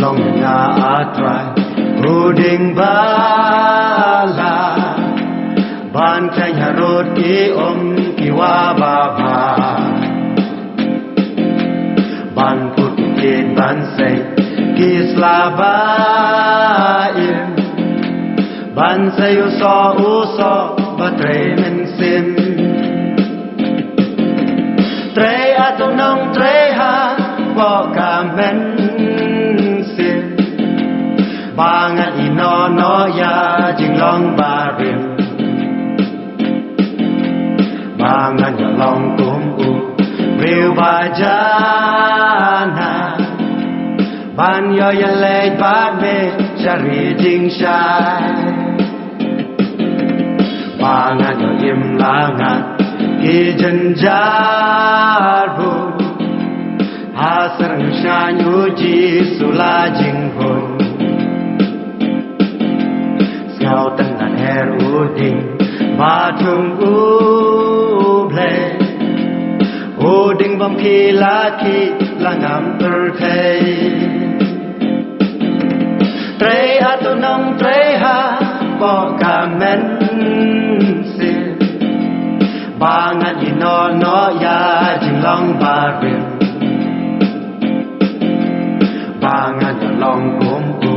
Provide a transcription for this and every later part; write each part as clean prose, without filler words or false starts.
long nga atrai uding bala ban khai harot ki om ki wa ba ba ban put ki ban say ki slaba im ban say u so ba tre men sim tre atonong tre ha bo ka men sim bangan ino no ya jing long ba rim bangan ya long kum u riu ba jana ban yo ya le ba me chari jing shai bangan yo im la nga ki jan jar bu ha sarang sha nyu ji su la jing hun sao tân là her u ding ba thung u ble u ding bom ki la ngam per thei tre atu nong tre ha bo ka men si ba ngan i no ya jing long ba rim ba ngan ya long kum u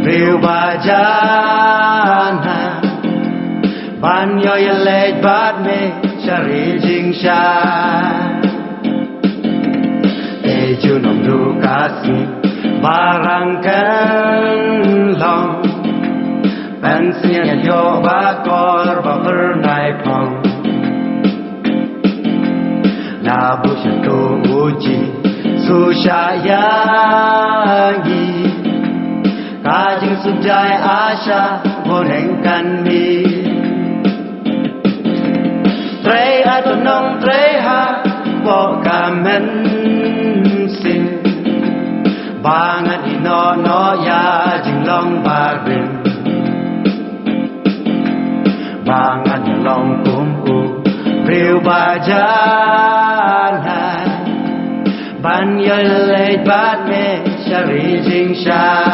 riu ba jana ban yo ya le bat me chari jing sha e chu nom du ka si barang kan long ban sia ya yo ba kor ba per nai phong na bu sha to uji su sha ya gi ka jing su jai asha bo reng kan mi tre atonong tre ha bo ka men sin bangan ino no ya jing long ba rim bangan ya long kum u riu ba jana ban yo le bat me chari jing sha